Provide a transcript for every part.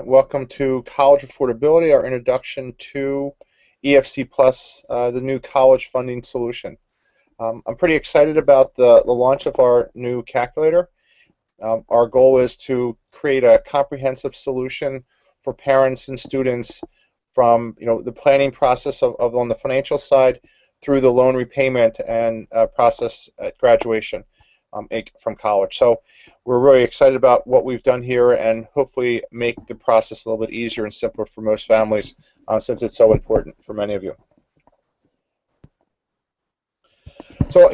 Welcome to College Affordability, our introduction to EFC Plus, the new college funding solution. I'm pretty excited about the launch of our new calculator. Our goal is to create a comprehensive solution for parents and students from the planning process of on the financial side through the loan repayment and process at graduation from college. So we're really excited about what we've done here and hopefully make the process a little bit easier and simpler for most families since it's so important for many of you. So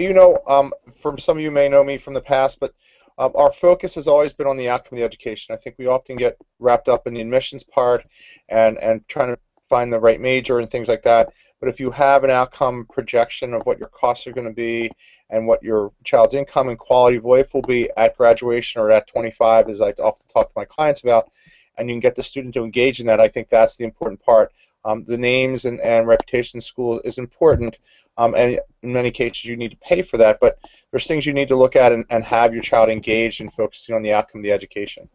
from some of you may know me from the past, but our focus has always been on the outcome of the education. I think we often get wrapped up in the admissions part and trying to find the right major and things like that. But if you have an outcome projection of what your costs are going to be and what your child's income and quality of life will be at graduation or at 25, as I often talk to my clients about, and you can get the student to engage in that, I think that's the important part. The names and reputation in school is important, and in many cases you need to pay for that, but there's things you need to look at and have your child engaged in focusing on the outcome of the education.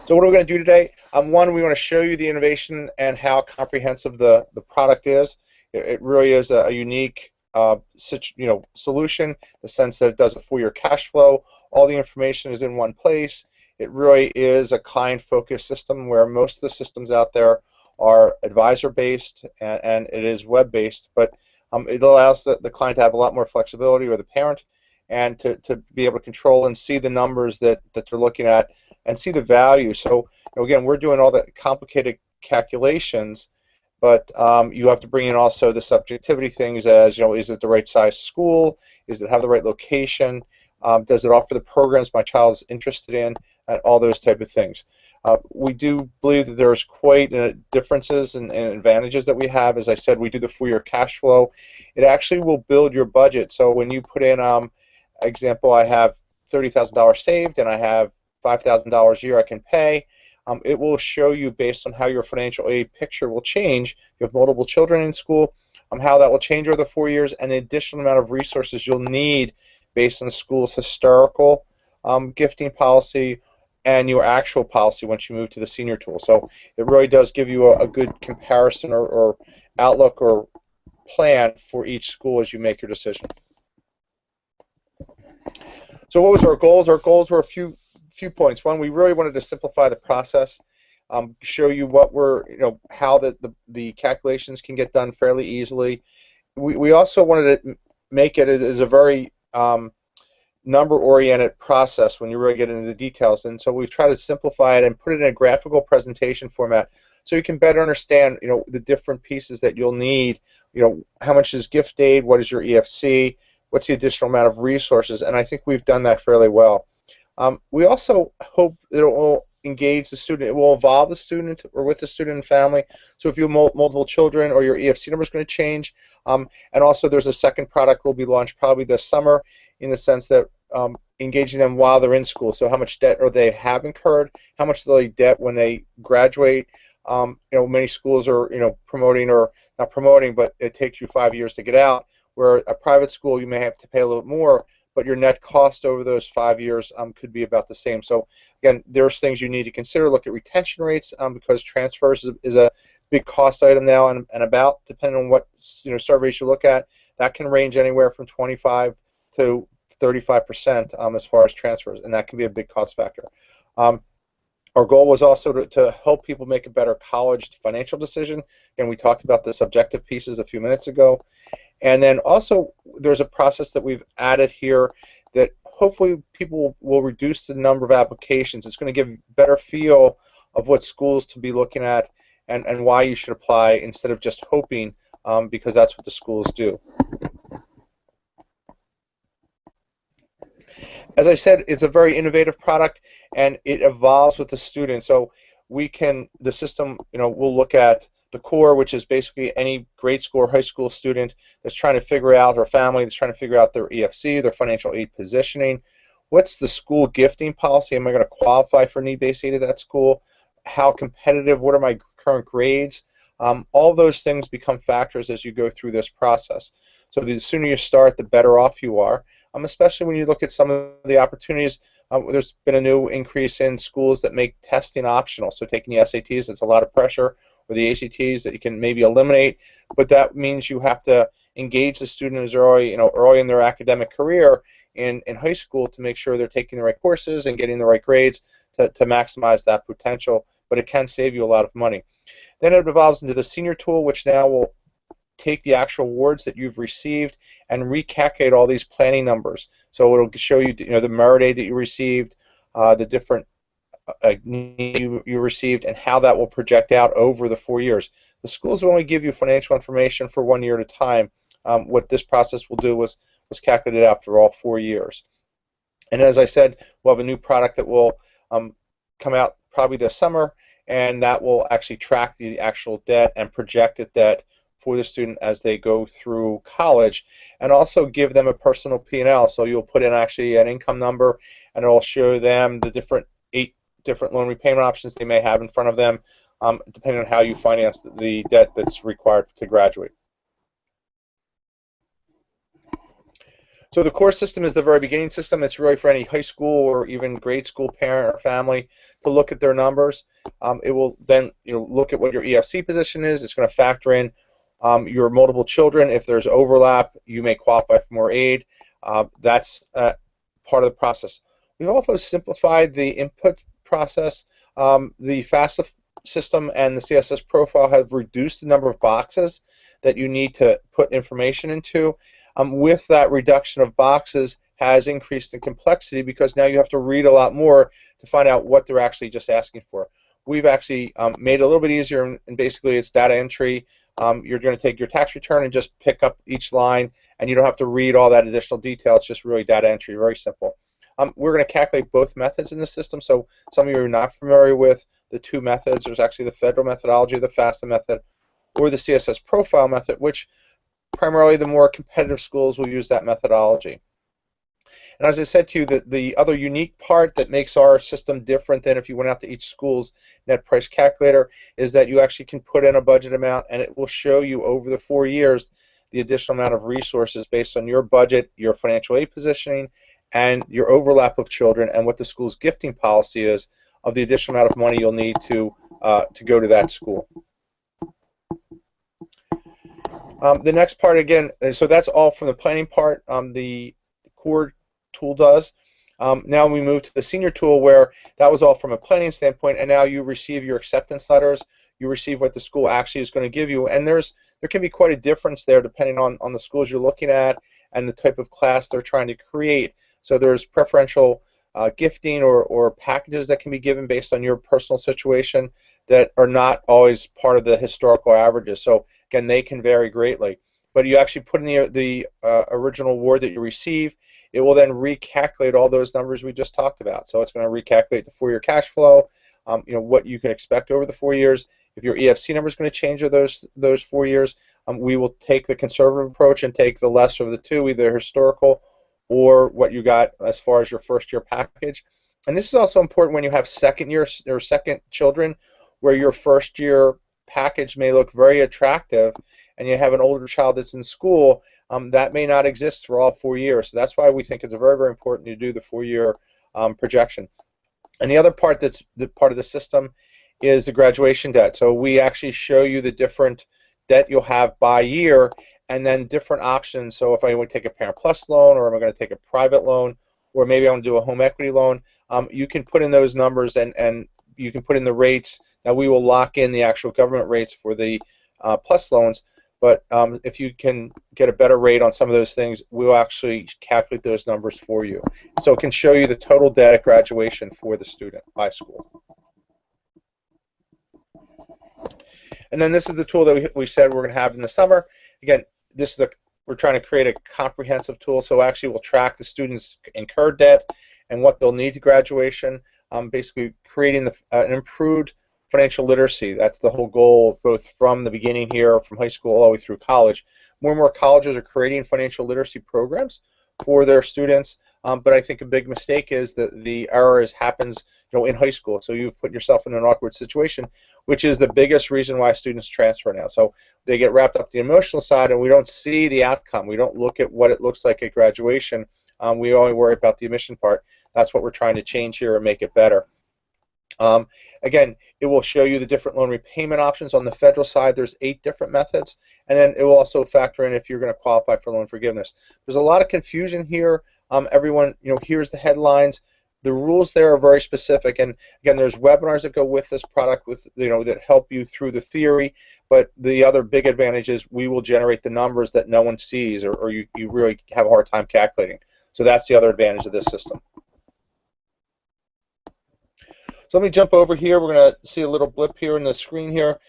So what are we going to do today? One, we want to show you the innovation and how comprehensive the product is. It really is a unique solution in the sense that it does a full-year cash flow. All the information is in one place. It really is a client-focused system where most of the systems out there are advisor-based and it is web-based, but it allows the client to have a lot more flexibility, or the parent, and to be able to control and see the numbers that they're looking at and see the value. So again, we're doing all the complicated calculations, but you have to bring in also the subjectivity things as, is it the right size school? Is it have the right location? Does it offer the programs my child is interested in? And all those type of things. We do believe that there's quite differences and advantages that we have. As I said, we do the full-year cash flow. It actually will build your budget. So when you put in, example, I have $30,000 saved and I have $5,000 a year I can pay, it will show you based on how your financial aid picture will change. You have multiple children in school, how that will change over the 4 years, and the additional amount of resources you'll need based on the school's historical gifting policy and your actual policy once you move to the senior tool. So it really does give you a good comparison or outlook or plan for each school as you make your decision. So what was our goals? Our goals were a few points. One, we really wanted to simplify the process, show you what how the calculations can get done fairly easily. We also wanted to make it as a very number-oriented process when you really get into the details, and so we've tried to simplify it and put it in a graphical presentation format so you can better understand the different pieces that you'll need. How much is gift aid, what is your EFC, what's the additional amount of resources, and I think we've done that fairly well. We also hope that it will engage the student. It will involve the student or with the student and family. So if you have multiple children, or your EFC number is going to change. And also there's a second product will be launched probably this summer, in the sense that engaging them while they're in school. So how much debt they have incurred, how much do they debt when they graduate. Many schools are promoting, or not promoting, but it takes you 5 years to get out, where a private school you may have to pay a little more, but your net cost over those 5 years could be about the same. So again, there's things you need to consider. Look at retention rates, because transfers is a big cost item now, and about, depending on what surveys you look at, that can range anywhere from 25 to 35% as far as transfers, and that can be a big cost factor. Our goal was also to help people make a better college financial decision, and we talked about the subjective pieces a few minutes ago. And then also there's a process that we've added here that hopefully people will reduce the number of applications. It's going to give a better feel of what schools to be looking at and why you should apply, instead of just hoping, because that's what the schools do. As I said, it's a very innovative product, and it evolves with the student. So the system, will look at the core, which is basically any grade school or high school student that's trying to figure out, or family that's trying to figure out their EFC, their financial aid positioning. What's the school gifting policy? Am I going to qualify for need-based aid at that school? How competitive? What are my current grades? All those things become factors as you go through this process. So the sooner you start, the better off you are. especially when you look at some of the opportunities. There's been a new increase in schools that make testing optional, so taking the SATs, it's a lot of pressure, or the ACTs that you can maybe eliminate, but that means you have to engage the student as early, early in their academic career in high school to make sure they're taking the right courses and getting the right grades to maximize that potential, but it can save you a lot of money. Then it evolves into the senior tool, which now will take the actual awards that you've received and recalculate all these planning numbers. So it'll show you, the merit aid that you received, the different you received, and how that will project out over the 4 years. The schools will only give you financial information for 1 year at a time. What this process will do was calculate it out for all 4 years. And as I said, we'll have a new product that will come out probably this summer, and that will actually track the actual debt and projected debt for the student as they go through college, and also give them a personal P&L. So you'll put in actually an income number, and it'll show them the 8 different loan repayment options they may have in front of them, depending on how you finance the debt that's required to graduate. So the core system is the very beginning system. It's really for any high school or even grade school parent or family to look at their numbers. It will then look at what your EFC position is. It's going to factor in your multiple children. If there's overlap, you may qualify for more aid. That's part of the process. We've also simplified the input process. The FAFSA system and the CSS profile have reduced the number of boxes that you need to put information into. With that reduction of boxes has increased in complexity, because now you have to read a lot more to find out what they're actually just asking for. We've actually made it a little bit easier, and basically it's data entry. You're going to take your tax return and just pick up each line, and you don't have to read all that additional detail. It's just really data entry, very simple. We're going to calculate both methods in the system, so some of you are not familiar with the two methods. There's actually the federal methodology, the FAFSA method, or the CSS profile method, which primarily the more competitive schools will use that methodology. And as I said to you, the other unique part that makes our system different than if you went out to each school's net price calculator is that you actually can put in a budget amount, and it will show you over the 4 years the additional amount of resources based on your budget, your financial aid positioning, and your overlap of children, and what the school's gifting policy is of the additional amount of money you'll need to go to that school. The next part, again, so that's all from the planning part. The core tool does. Now we move to the senior tool, where that was all from a planning standpoint, and now you receive your acceptance letters. You receive what the school actually is going to give you, and there can be quite a difference there depending on the schools you're looking at and the type of class they're trying to create. So there's preferential gifting or packages that can be given based on your personal situation that are not always part of the historical averages. So again, they can vary greatly. But you actually put in the original award that you receive. It will then recalculate all those numbers we just talked about. So it's going to recalculate the 4-year cash flow, what you can expect over the 4 years. If your EFC number is going to change over those 4 years, we will take the conservative approach and take the lesser of the two, either historical or what you got as far as your first-year package. And this is also important when you have second children, where your first-year package may look very attractive, and you have an older child that's in school, that may not exist for all 4 years. So that's why we think it's very, very important to do the 4-year projection. And the other part that's part of the system is the graduation debt. So we actually show you the different debt you'll have by year, and then different options. So if I would take a Parent Plus loan, or am I going to take a private loan, or maybe I want to do a home equity loan, you can put in those numbers, and you can put in the rates. Now we will lock in the actual government rates for the Plus loans, but if you can get a better rate on some of those things, we'll actually calculate those numbers for you. So it can show you the total debt at graduation for the student by school. And then this is the tool that we said we're going to have in the summer. Again, we're trying to create a comprehensive tool, so actually we'll track the students' incurred debt and what they'll need to graduation, basically creating an improved financial literacy. That's the whole goal, both from the beginning here, from high school all the way through college. More and more colleges are creating financial literacy programs for their students, but I think a big mistake is that the error happens in high school. So you've put yourself in an awkward situation, which is the biggest reason why students transfer now. So they get wrapped up the emotional side, and we don't see the outcome. We don't look at what it looks like at graduation We only worry about the admission part. That's what we're trying to change here and make it better. Again, it will show you the different loan repayment options. On the federal side, there's 8 different methods, and then it will also factor in if you're going to qualify for loan forgiveness. There's a lot of confusion here. Everyone, here's the headlines. The rules there are very specific, and again, there's webinars that go with this product that help you through the theory. But the other big advantage is we will generate the numbers that no one sees, or you really have a hard time calculating. So that's the other advantage of this system. So let me jump over here. We're going to see a little blip here in the screen here,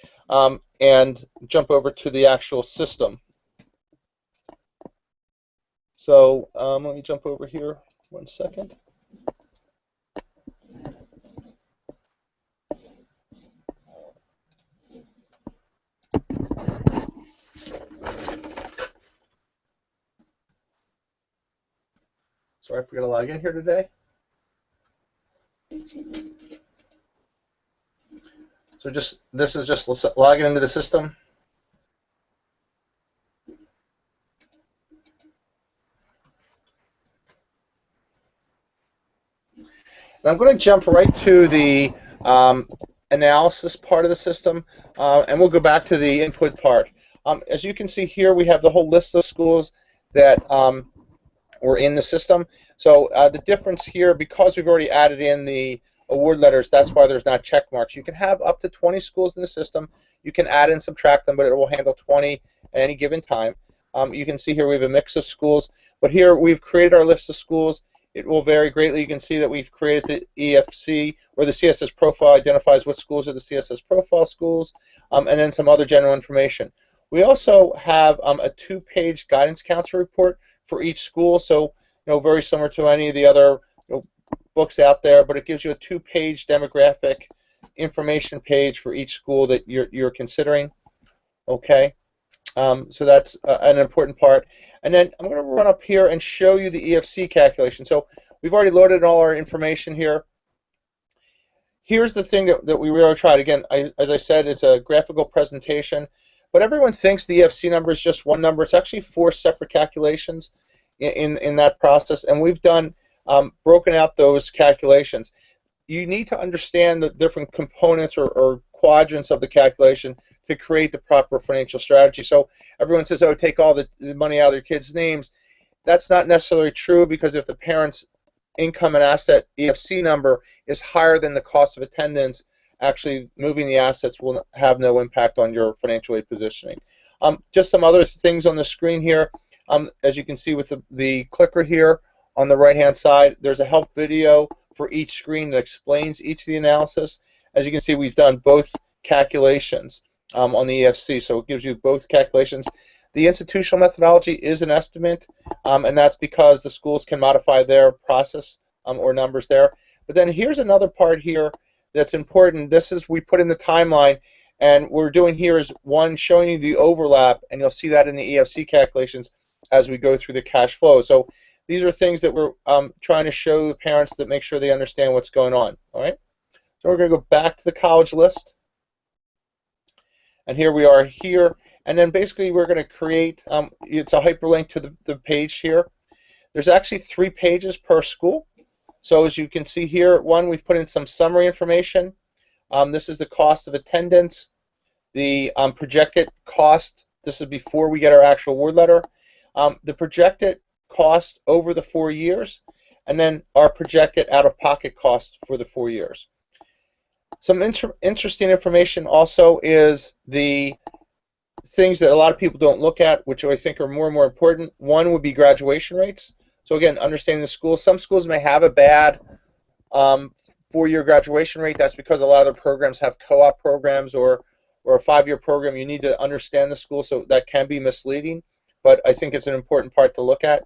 and jump over to the actual system. So let me jump over here 1 second. Sorry, I forgot to log in here today. So this is just logging into the system. And I'm going to jump right to the analysis part of the system, and we'll go back to the input part. As you can see here, we have the whole list of schools that were in the system. So the difference here, because we've already added in the award letters, that's why there's not check marks. You can have up to 20 schools in the system. You can add and subtract them, but it will handle 20 at any given time. You can see here we have a mix of schools, but here we've created our list of schools. It will vary greatly. You can see that we've created the EFC, or the CSS profile identifies what schools are the CSS profile schools, and then some other general information. We also have a 2-page guidance counselor report for each school, so very similar to any of the other books out there, but it gives you a 2-page demographic information page for each school that you're considering. Okay, so that's an important part. And then I'm going to run up here and show you the EFC calculation. So we've already loaded all our information here. Here's the thing that we really tried. Again, as I said, it's a graphical presentation, but everyone thinks the EFC number is just one number. It's actually 4 separate calculations in that process, and we've done broken out those calculations. You need to understand the different components or quadrants of the calculation to create the proper financial strategy. So everyone says, oh, take all the money out of their kids' names. That's not necessarily true, because if the parent's income and asset EFC number is higher than the cost of attendance, actually moving the assets will have no impact on your financial aid positioning. Just some other things on the screen here. As you can see with the clicker here on the right-hand side, there's a help video for each screen that explains each of the analysis. As you can see, we've done both calculations on the EFC, so it gives you both calculations. The institutional methodology is an estimate, and that's because the schools can modify their process or numbers there. But then here's another part here that's important. This is, we put in the timeline, and what we're doing here is, one, showing you the overlap, and you'll see that in the EFC calculations as we go through the cash flow. So these are things that we're trying to show the parents that make sure they understand what's going on. All right. So we're going to go back to the college list, and here we are here. And then basically we're going to create, it's a hyperlink to the page here. There's actually 3 pages per school. So as you can see here, one, we've put in some summary information. This is the cost of attendance, the projected cost. This is before we get our actual award letter. The projected cost over the 4 years, and then our projected out-of-pocket cost for the 4 years. Some interesting information also is the things that a lot of people don't look at, which I think are more and more important. One would be graduation rates. So again, understanding the school. Some schools may have a bad 4-year graduation rate. That's because a lot of the programs have co-op programs or a 5-year program. You need to understand the school, so that can be misleading, but I think it's an important part to look at.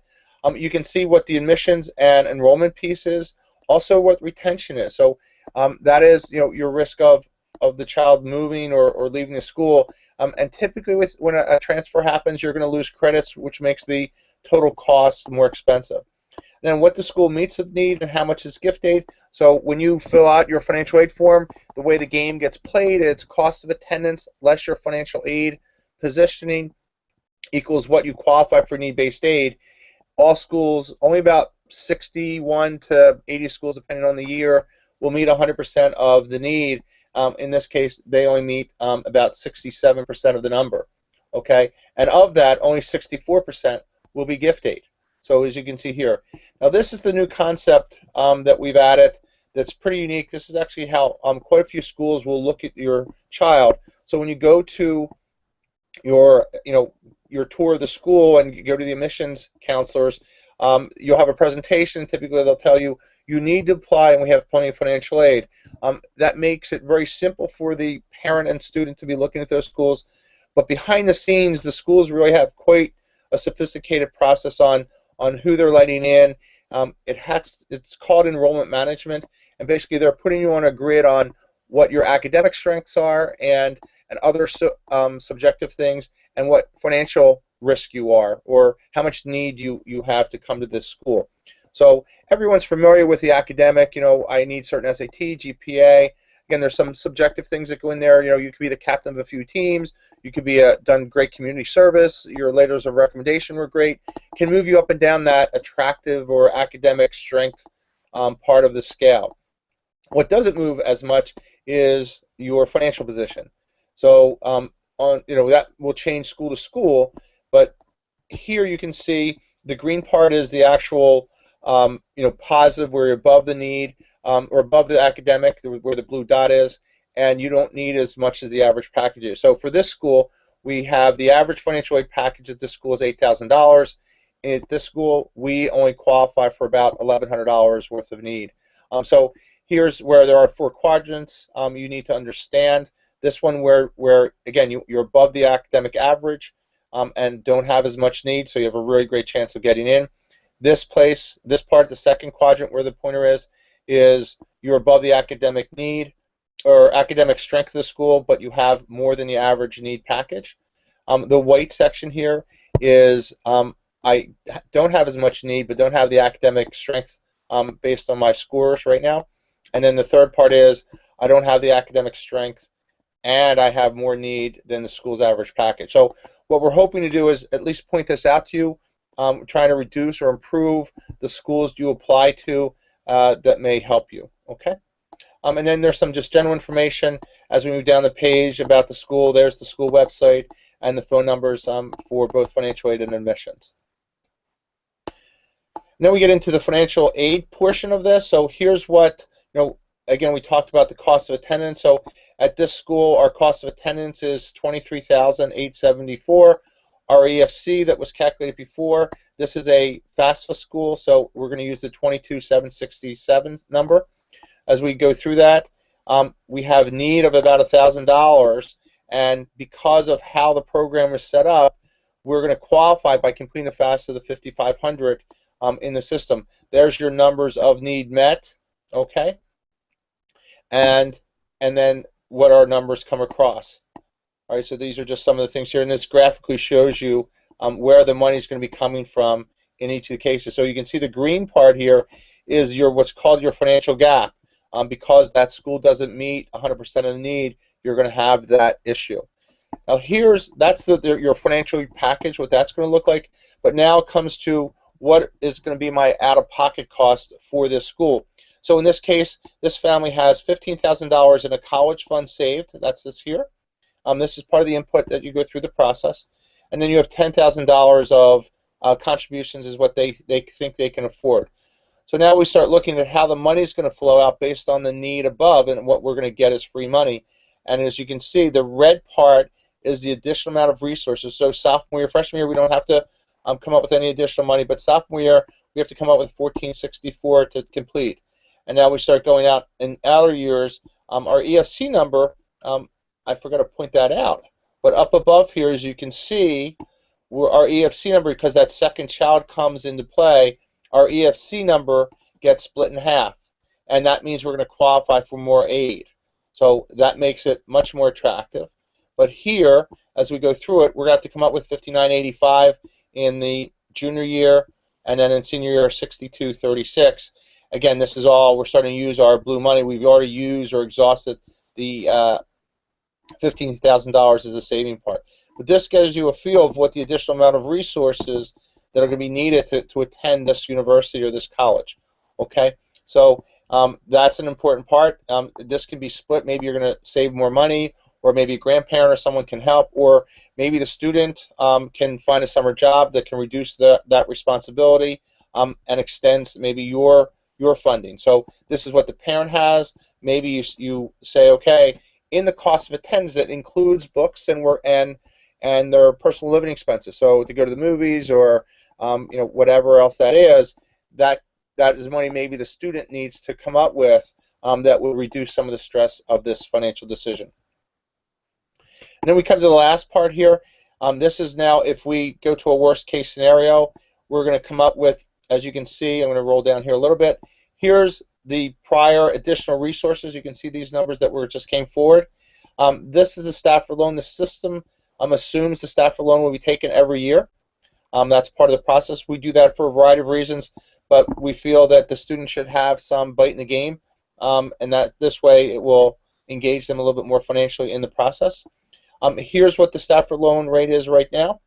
You can see what the admissions and enrollment piece is, also what retention is. So that is, your risk of the child moving or leaving the school. And typically when a transfer happens, you're going to lose credits, which makes the total cost more expensive. Then what the school meets of need and how much is gift aid. So when you fill out your financial aid form, the way the game gets played, it's cost of attendance less your financial aid positioning equals what you qualify for need-based aid. all schools, only about 61 to 80 schools, depending on the year, will meet 100% of the need. In this case, they only meet about 67% of the number. Okay, and of that, only 64% will be gift aid. So as you can see here, now this is the new concept that we've added. That's pretty unique. This is actually how quite a few schools will look at your child. So when you go to your your tour of the school and you go to the admissions counselors, you'll have a presentation. Typically they'll tell you you need to apply and we have plenty of financial aid. That makes it very simple for the parent and student to be looking at those schools, but behind the scenes the schools really have quite a sophisticated process on who they're letting in. It's called enrollment management, and basically they're putting you on a grid on what your academic strengths are and other subjective things, and what financial risk you are, or how much need you have to come to this school. So everyone's familiar with the academic. I need certain SAT, GPA. Again, there's some subjective things that go in there. You could be the captain of a few teams. You could be done great community service. Your letters of recommendation were great. Can move you up and down that attractive or academic strength part of the scale. What doesn't move as much is your financial position. So that will change school to school, but here you can see the green part is the actual positive, where you're above the need or above the academic, where the blue dot is, and you don't need as much as the average package is. So for this school, we have the average financial aid package at this school is $8,000. At this school, we only qualify for about $1,100 worth of need. So here's where there are 4 quadrants you need to understand. This one where again, you're above the academic average and don't have as much need, so you have a really great chance of getting in. This part, the second quadrant where the pointer is you're above the academic need or academic strength of the school, but you have more than the average need package. The white section here is I don't have as much need, but don't have the academic strength based on my scores right now. And then the third part is I don't have the academic strength and I have more need than the school's average package. So what we're hoping to do is at least point this out to you, trying to reduce or improve the schools you apply to that may help you. Okay? And then there's some just general information as we move down the page about the school. There's the school website and the phone numbers for both financial aid and admissions. Now we get into the financial aid portion of this. So here's what, again, we talked about the cost of attendance. So at this school, our cost of attendance is $23,874. Our EFC that was calculated before, this is a FAFSA school, so we're going to use the 22,767 number. As we go through that, we have need of about $1,000, and because of how the program is set up, we're going to qualify by completing the FAFSA, the 5,500 in the system. There's your numbers of need met, okay? And then what our numbers come across. All right, so these are just some of the things here, and this graphically shows you where the money is going to be coming from in each of the cases. So you can see the green part here is what's called your financial gap. Because that school doesn't meet 100% of the need, you're going to have that issue. Now that's your financial package, what that's going to look like. But now it comes to what is going to be my out-of-pocket cost for this school. So in this case, this family has $15,000 in a college fund saved. That's this here. This is part of the input that you go through the process. And then you have $10,000 of contributions is what they think they can afford. So now we start looking at how the money is going to flow out based on the need above, and what we're going to get is free money. And as you can see, the red part is the additional amount of resources. So sophomore year, freshman year, we don't have to come up with any additional money, but sophomore year, we have to come up with $1,464 to complete. And now we start going out in outer years. Our EFC number, I forgot to point that out, but up above here, as you can see, our EFC number, because that second child comes into play, our EFC number gets split in half, and that means we're going to qualify for more aid. So that makes it much more attractive. But here, as we go through it, we're going to have to come up with $59.85 in the junior year, and then in senior year, $62.36. Again, this is all, we're starting to use our blue money. We've already used or exhausted the $15,000 as a saving part. But this gives you a feel of what the additional amount of resources that are going to be needed to attend this university or this college. Okay, so that's an important part. This can be split. Maybe you're going to save more money, or maybe a grandparent or someone can help, or maybe the student can find a summer job that can reduce that responsibility and extends maybe your funding. So this is what the parent has. Maybe you say, okay, in the cost of attendance, it includes books and their personal living expenses. So to go to the movies or whatever else that is, that is money maybe the student needs to come up with that will reduce some of the stress of this financial decision. And then we come to the last part here. This is now if we go to a worst case scenario, we're going to come up with, as you can see, I'm going to roll down here a little bit. Here's the prior additional resources. You can see these numbers that just came forward. This is a Stafford loan. The system assumes the Stafford loan will be taken every year. That's part of the process. We do that for a variety of reasons, but we feel that the student should have some bite in the game, and that this way it will engage them a little bit more financially in the process. Here's what the Stafford loan rate is right now,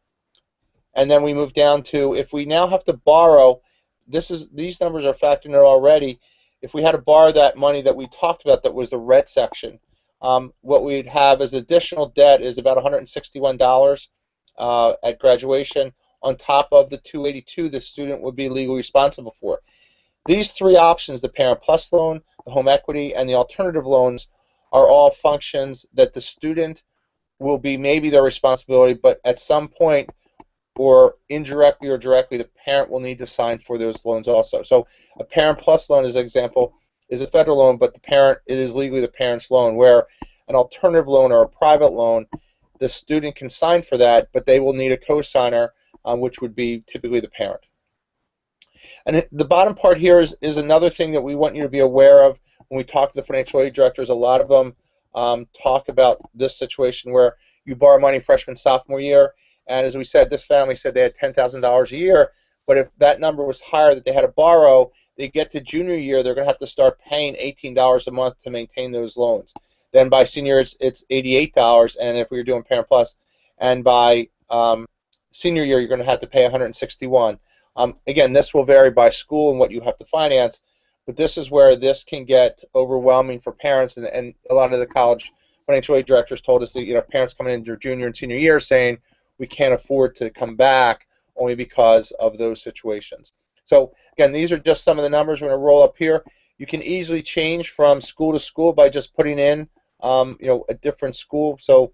and then we move down to if we now have to borrow. These numbers are factored in already. If we had to borrow that money that we talked about, that was the red section, what we'd have as additional debt is about $161 at graduation, on top of the $282 the student would be legally responsible for. These three options, the Parent Plus loan, the home equity, and the alternative loans, are all functions that the student will be maybe their responsibility, but at some point, or indirectly or directly, the parent will need to sign for those loans also. So a Parent Plus loan, as an example, is a federal loan, but it is legally the parent's loan, where an alternative loan or a private loan, the student can sign for that, but they will need a co-signer, which would be typically the parent. And the bottom part here is another thing that we want you to be aware of when we talk to the financial aid directors. A lot of them talk about this situation where you borrow money freshman, sophomore year, and as we said, this family said they had $10,000 a year, but if that number was higher that they had to borrow, they get to junior year, they're going to have to start paying $18 a month to maintain those loans. Then by senior year, it's $88, and if we were doing Parent Plus, and by senior year, you're going to have to pay $161. Again, this will vary by school and what you have to finance, but this is where this can get overwhelming for parents, and a lot of the college financial aid directors told us that parents coming into their junior and senior year saying we can't afford to come back only because of those situations. So again, these are just some of the numbers we're going to roll up here. You can easily change from school to school by just putting in a different school. So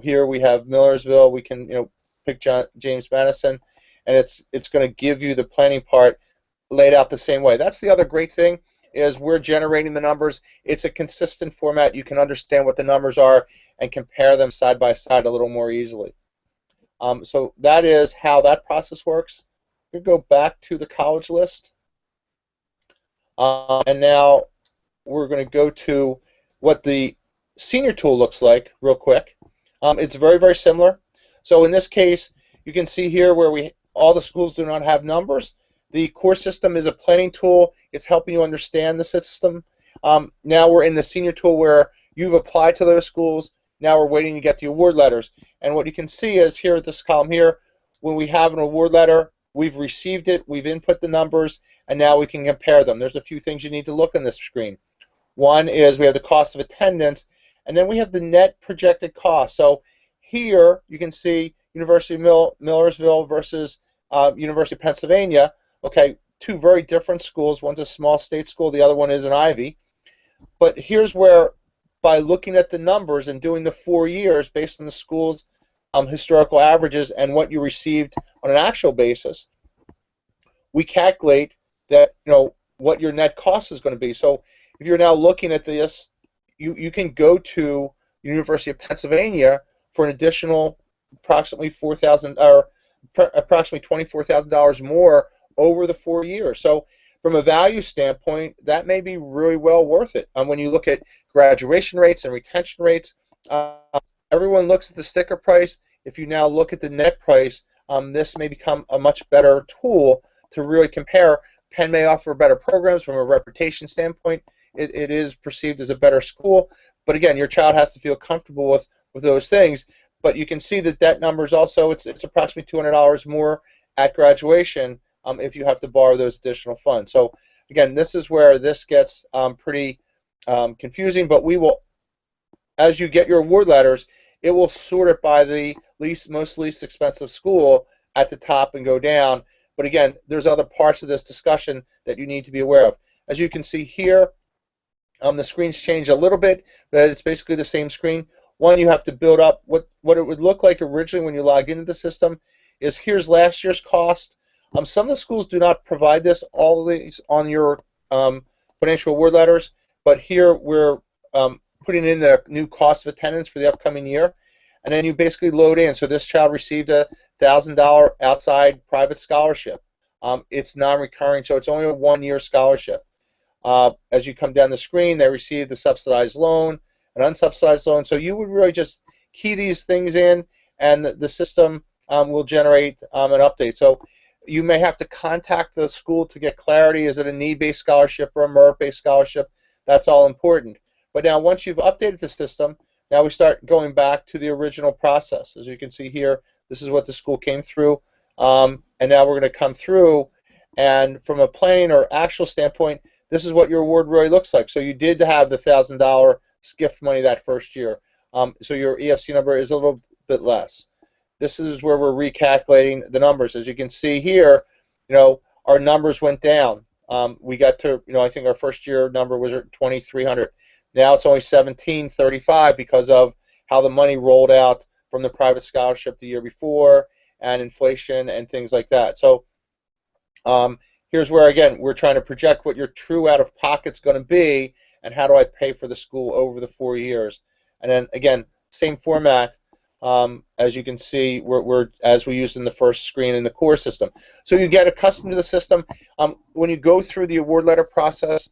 here we have Millersville. We can pick James Madison, and it's going to give you the planning part laid out the same way. That's the other great thing, is we're generating the numbers. It's a consistent format. You can understand what the numbers are and compare them side by side a little more easily. So that is how that process works. We go back to the college list, and now we're going to go to what the senior tool looks like real quick. It's very, very similar. So in this case, you can see here where all the schools do not have numbers. The core system is a planning tool. It's helping you understand the system. Now we're in the senior tool where you've applied to those schools. Now we're waiting to get the award letters. And what you can see is here at this column here, when we have an award letter, we've received it, we've input the numbers, and now we can compare them. There's a few things you need to look on this screen. One is we have the cost of attendance, and then we have the net projected cost. So here you can see University of Millersville versus University of Pennsylvania. Okay, two very different schools. One's a small state school, the other one is an Ivy. But here's where, by looking at the numbers and doing the 4 years based on the school's historical averages and what you received on an actual basis, we calculate that what your net cost is going to be. So if you're now looking at this, you can go to University of Pennsylvania for an additional approximately approximately $24,000 more over the 4 years. So from a value standpoint, that may be really well worth it. When you look at graduation rates and retention rates, everyone looks at the sticker price. If you now look at the net price, this may become a much better tool to really compare. Penn may offer better programs from a reputation standpoint. It is perceived as a better school. But again, your child has to feel comfortable with those things. But you can see that numbers also, it's approximately $200 more at graduation if you have to borrow those additional funds. So again, this is where this gets pretty confusing, but we will, as you get your award letters, it will sort it by the most least expensive school at the top and go down. But again, there's other parts of this discussion that you need to be aware of. As you can see here, the screens change a little bit, but it's basically the same screen. One, you have to build up what it would look like originally when you log into the system is here's last year's cost. Some of the schools do not provide this, all of these on your financial award letters, but here we're putting in the new cost of attendance for the upcoming year, and then you basically load in. So this child received a $1,000 outside private scholarship. It's non-recurring, so it's only a one-year scholarship. As you come down the screen, they received the subsidized loan, an unsubsidized loan. So you would really just key these things in, and the system will generate an update. So you may have to contact the school to get clarity. Is it a need-based scholarship or a merit-based scholarship? That's all important. But now once you've updated the system, now we start going back to the original process. As you can see here, this is what the school came through. And now we're going to come through, and from a planning or actual standpoint, this is what your award really looks like. So you did have the $1,000 gift money that first year. So your EFC number is a little bit less. This is where we're recalculating the numbers. As you can see here, our numbers went down. We got to, I think our first year number was at 2,300. Now it's only 1,735 because of how the money rolled out from the private scholarship the year before and inflation and things like that. So here's where, again, we're trying to project what your true out-of-pocket's going to be and how do I pay for the school over the 4 years. And then, again, same format. As you can see, we're as we used in the first screen in the core system. So you get accustomed to the system. When you go through the award letter process,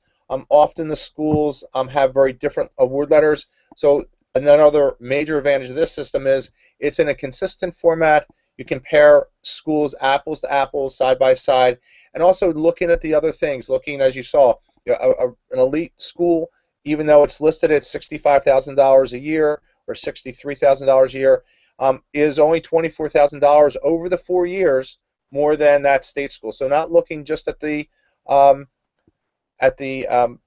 often the schools have very different award letters. So another major advantage of this system is it's in a consistent format. You compare schools apples to apples, side by side, and also looking at the other things, looking, as you saw, an elite school, even though it's listed at $65,000 a year or $63,000 a year, is only $24,000 over the 4 years more than that state school. So not looking just at the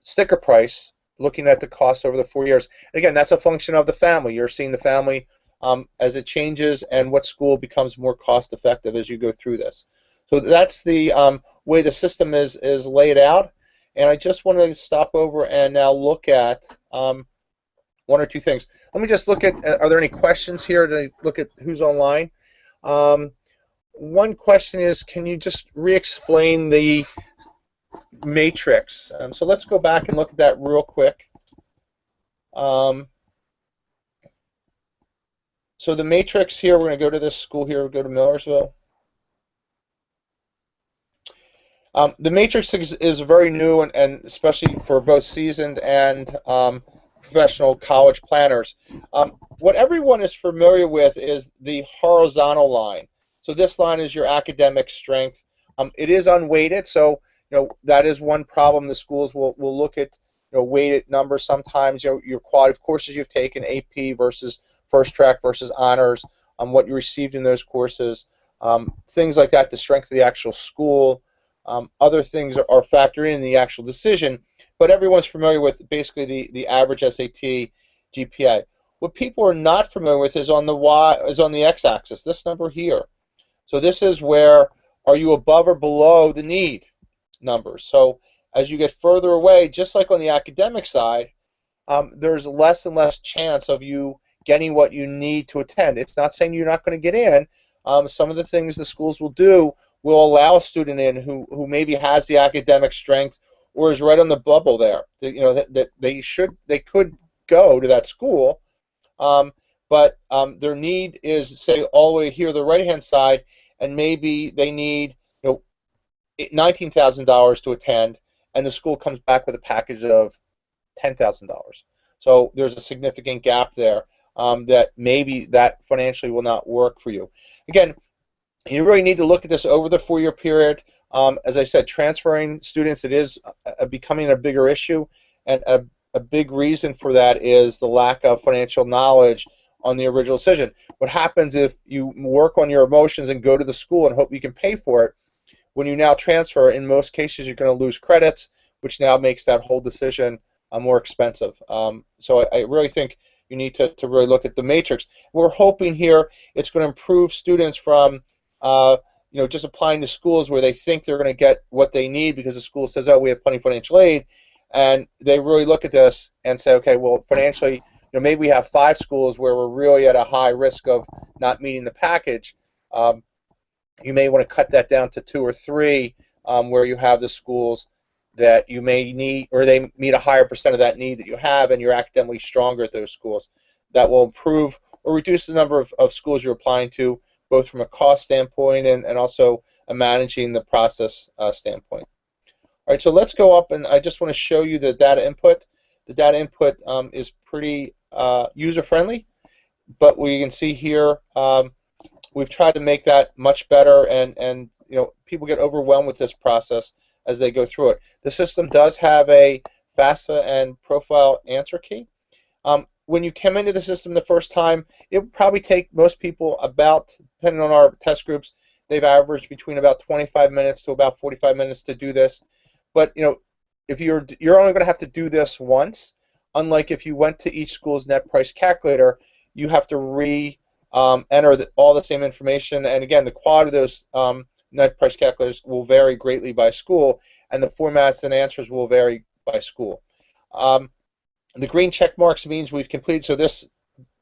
sticker price, looking at the cost over the 4 years. Again, that's a function of the family. You're seeing the family as it changes and what school becomes more cost effective as you go through this. So that's the way the system is laid out. And I just want to stop over and now look at one or two things. Let me just look at, are there any questions here to look at who's online? One question is, can you just re-explain the matrix? So let's go back and look at that real quick. So the matrix here, we're going to go to this school here, we'll go to Millersville. The matrix is very new, and especially for both seasoned and professional college planners. What everyone is familiar with is the horizontal line. So this line is your academic strength. It is unweighted, so that is one problem. The schools will look at weighted numbers sometimes. Your quality of courses you've taken, AP versus first track versus honors, what you received in those courses, things like that. The strength of the actual school. Other things are factored in the actual decision, but everyone's familiar with basically the average SAT GPA. What people are not familiar with is on the x-axis, this number here. So this is where are you above or below the need numbers. So as you get further away, just like on the academic side, there's less and less chance of you getting what you need to attend. It's not saying you're not going to get in. Some of the things the schools will do will allow a student in who maybe has the academic strength or is right on the bubble there. That they could go to that school, but their need is, say, all the way here, the right-hand side, and maybe they need $19,000 to attend, and the school comes back with a package of $10,000. So there's a significant gap there that maybe that financially will not work for you. Again, you really need to look at this over the 4-year period. As I said, transferring students, it is becoming a bigger issue, and a big reason for that is the lack of financial knowledge on the original decision. What happens if you work on your emotions and go to the school and hope you can pay for it? When you now transfer, in most cases, you're going to lose credits, which now makes that whole decision more expensive. So I really think you need to really look at the matrix. We're hoping here it's going to improve students from just applying to schools where they think they're going to get what they need because the school says, oh, we have plenty of financial aid, and they really look at this and say, okay, well, financially, maybe we have 5 schools where we're really at a high risk of not meeting the package. You may want to cut that down to 2 or 3 where you have the schools that you may need, or they meet a higher percent of that need that you have, and you're academically stronger at those schools. That will improve or reduce the number of schools you're applying to, both from a cost standpoint and also a managing the process standpoint. All right, so let's go up, and I just want to show you the data input. The data input is pretty user-friendly, but we can see here we've tried to make that much better, and people get overwhelmed with this process as they go through it. The system does have a FAFSA and profile answer key. When you come into the system the first time, it would probably take most people about, depending on our test groups, they've averaged between about 25 minutes to about 45 minutes to do this. But if you're only going to have to do this once, unlike if you went to each school's net price calculator, you have to enter all the same information. And again, the quality of those net price calculators will vary greatly by school, and the formats and answers will vary by school. The green check marks means we've completed, so this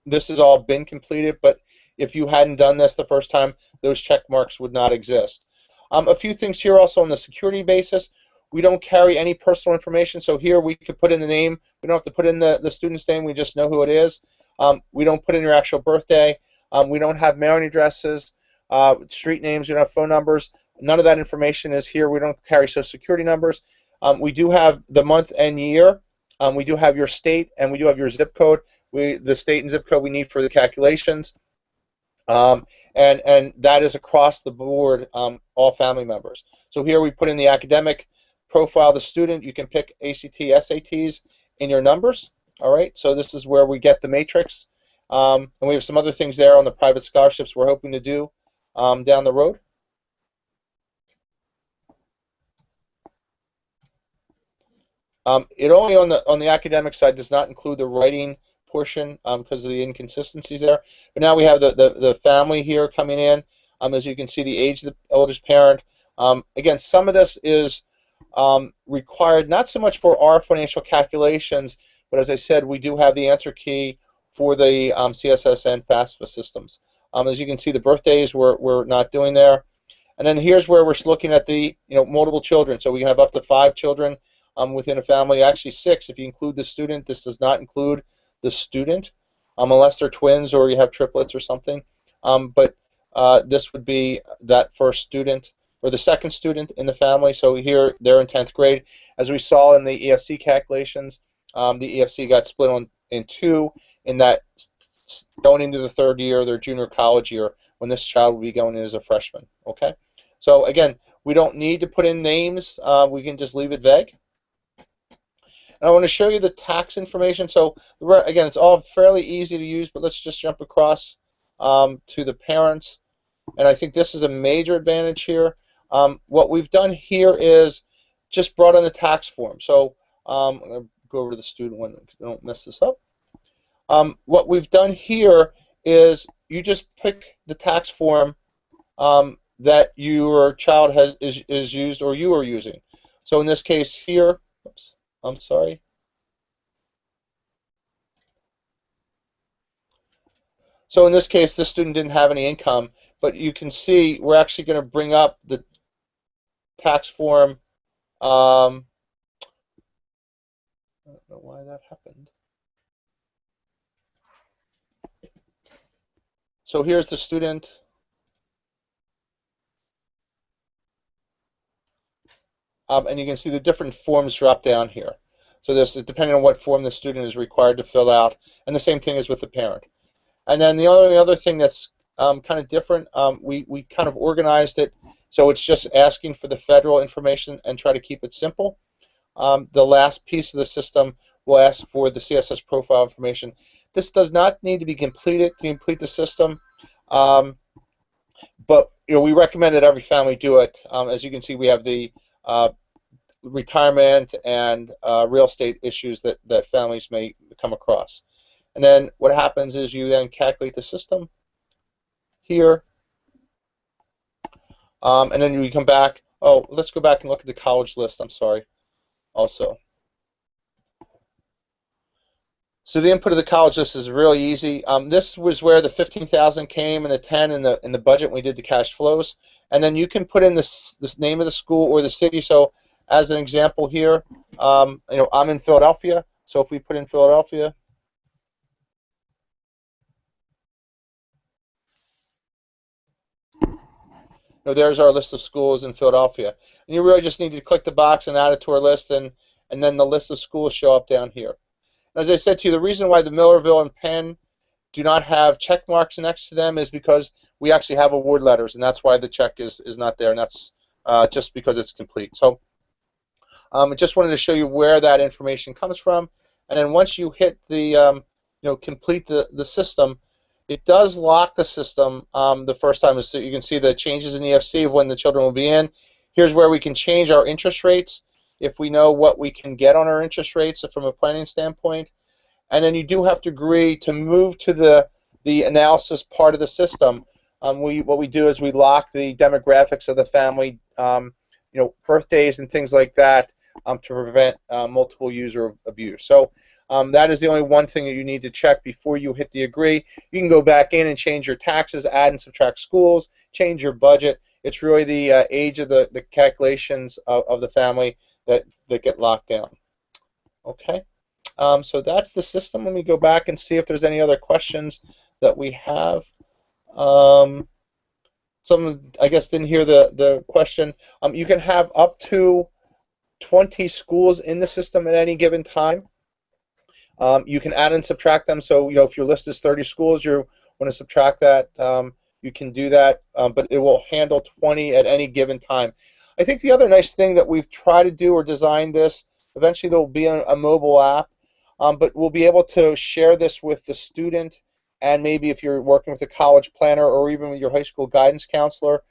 has all been completed, but if you hadn't done this the first time, those check marks would not exist. A few things here also on the security basis. We don't carry any personal information, so here we could put in the name. We don't have to put in the student's name, we just know who it is. We don't put in your actual birthday. We don't have mailing addresses, street names, we don't have phone numbers. None of that information is here. We don't carry social security numbers. We do have the month and year. We do have your state, and we do have your zip code. The state and zip code we need for the calculations. And that is across the board, all family members. So here we put in the academic profile of the student. You can pick ACT, SATs in your numbers. All right, so this is where we get the matrix. And we have some other things there on the private scholarships we're hoping to do down the road. It only on the academic side does not include the writing portion because of the inconsistencies there. But now we have the family here coming in. As you can see, the age of the oldest parent. Again, some of this is required not so much for our financial calculations, but as I said, we do have the answer key for the CSS and FAFSA systems. As you can see, the birthdays we're not doing there. And then here's where we're looking at the multiple children. So we have up to 5 children within a family, actually 6 if you include the student. This does not include the student unless they're twins or you have triplets or something. But this would be that first student or the second student in the family. So here they're in 10th grade. As we saw in the EFC calculations, the EFC got split in 2 in that going into the 3rd year, their junior college year, when this child will be going in as a freshman. Okay. So again, we don't need to put in names. We can just leave it vague. And I want to show you the tax information. So again, it's all fairly easy to use, but let's just jump across to the parents. And I think this is a major advantage here. What we've done here is just brought in the tax form. So I'm going to go over to the student one so I don't mess this up. What we've done here is you just pick the tax form that your child is used or you are using. So in this case here, oops, I'm sorry. So in this case, this student didn't have any income, but you can see we're actually going to bring up the tax form. I don't know why that happened. So here's the student. And you can see the different forms drop down here. So this, depending on what form the student is required to fill out, and the same thing is with the parent. And then the only other thing that's kind of different, we kind of organized it so it's just asking for the federal information and try to keep it simple. The last piece of the system will ask for the CSS profile information. This does not need to be completed to complete the system, but we recommend that every family do it. As you can see, we have the retirement and real estate issues that families may come across. And then what happens is you then calculate the system here, and then you come back. Oh, let's go back and look at the college list. I'm sorry. Also, so the input of the college list is really easy. This was where the 15,000 came, and the 10 in the budget when we did the cash flows. And then you can put in this name of the school or the city. So as an example here, I'm in Philadelphia. So if we put in Philadelphia. There's our list of schools in Philadelphia. And you really just need to click the box and add it to our list, and then the list of schools show up down here. As I said to you, the reason why the Millerville and Penn do not have check marks next to them is because we actually have award letters, and that's why the check is not there, and that's just because it's complete. So I just wanted to show you where that information comes from, and then once you hit the complete the system, it does lock the system the first time. So you can see the changes in EFC of when the children will be in. Here's where we can change our interest rates if we know what we can get on our interest rates from a planning standpoint. And then you do have to agree to move to the analysis part of the system. What we do is we lock the demographics of the family, birthdays and things like that, to prevent multiple user abuse. So that is the only one thing that you need to check before you hit the agree. You can go back in and change your taxes, add and subtract schools, change your budget. It's really the age of the calculations of the family that get locked down. Okay, so that's the system. Let me go back and see if there's any other questions that we have. Someone, I guess, didn't hear the question. You can have up to 20 schools in the system at any given time. You can add and subtract them. So, if your list is 30 schools, you want to subtract that, you can do that, but it will handle 20 at any given time. I think the other nice thing that we've tried to do or designed this, eventually there will be a mobile app, but we'll be able to share this with the student, and maybe if you're working with a college planner or even with your high school guidance counselor,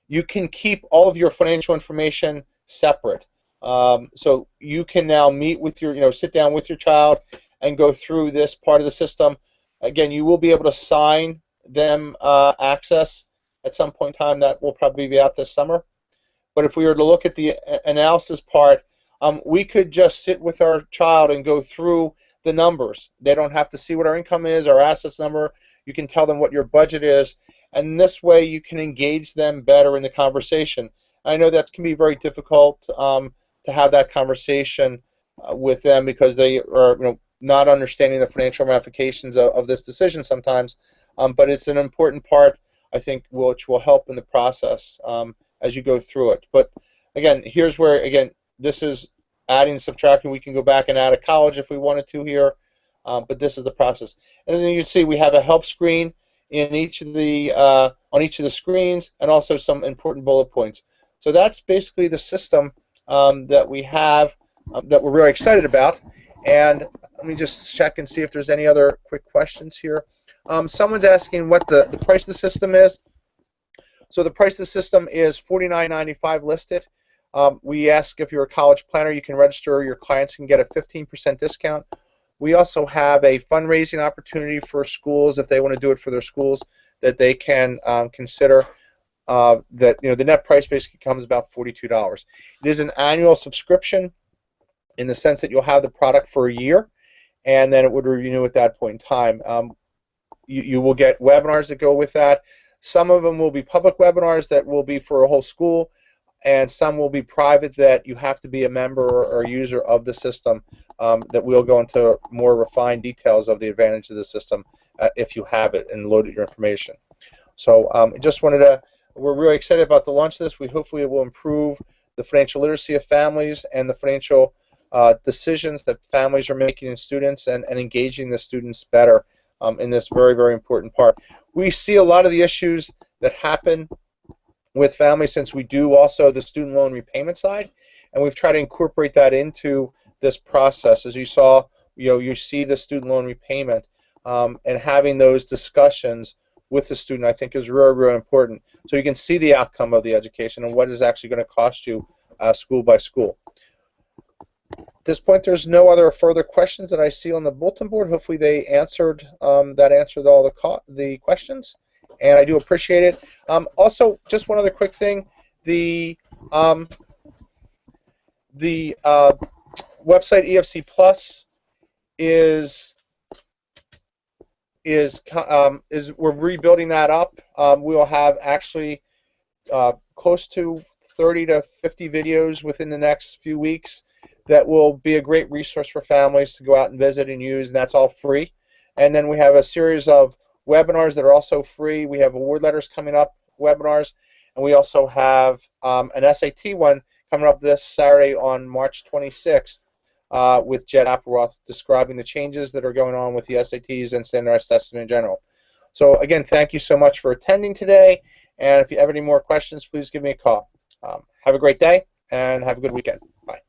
you can keep all of your financial information separate. So you can now meet with your, sit down with your child and go through this part of the system. Again, you will be able to sign them access at some point in time. That will probably be out this summer. But if we were to look at the analysis part, we could just sit with our child and go through the numbers. They don't have to see what our income is, our assets number. You can tell them what your budget is, and this way you can engage them better in the conversation. I know that can be very difficult to have that conversation with them because they are not understanding the financial ramifications of this decision sometimes, but it's an important part, I think, which will help in the process as you go through it. But again, here's where, again, this is adding and subtracting. We can go back and add a college if we wanted to here, but this is the process. And then you can see we have a help screen in each of the on each of the screens, and also some important bullet points. So that's basically the system that we have that we're really excited about. And let me just check and see if there's any other quick questions here. Someone's asking what the price of the system is. So the price of the system is $49.95 listed. We ask if you're a college planner, you can register. Your clients can get a 15% discount. We also have a fundraising opportunity for schools if they want to do it for their schools that they can consider. That the net price basically comes about $42. It is an annual subscription in the sense that you'll have the product for a year, and then it would renew at that point in time. You will get webinars that go with that. Some of them will be public webinars that will be for a whole school, and some will be private that you have to be a member or a user of the system. That we'll go into more refined details of the advantage of the system if you have it and loaded your information. So just wanted to. We're really excited about the launch of this. We hopefully it will improve the financial literacy of families and the financial decisions that families are making in students, and engaging the students better in this very, very important part. We see a lot of the issues that happen with families since we do also the student loan repayment side, and we've tried to incorporate that into this process. As you saw, you see the student loan repayment, and having those discussions with the student, I think, is really, really important. So you can see the outcome of the education and what is actually going to cost you school by school. At this point, there's no other further questions that I see on the bulletin board. Hopefully they answered all the questions, and I do appreciate it. Also, just one other quick thing. The website EFC Plus is we're rebuilding that up. We will have actually close to 30 to 50 videos within the next few weeks that will be a great resource for families to go out and visit and use, and that's all free. And then we have a series of webinars that are also free. We have award letters coming up, webinars, and we also have an SAT one coming up this Saturday on March 26th with Jed Appleroth describing the changes that are going on with the SATs and standardized testing in general. So again, thank you so much for attending today, and if you have any more questions, please give me a call. Have a great day, and have a good weekend. Bye.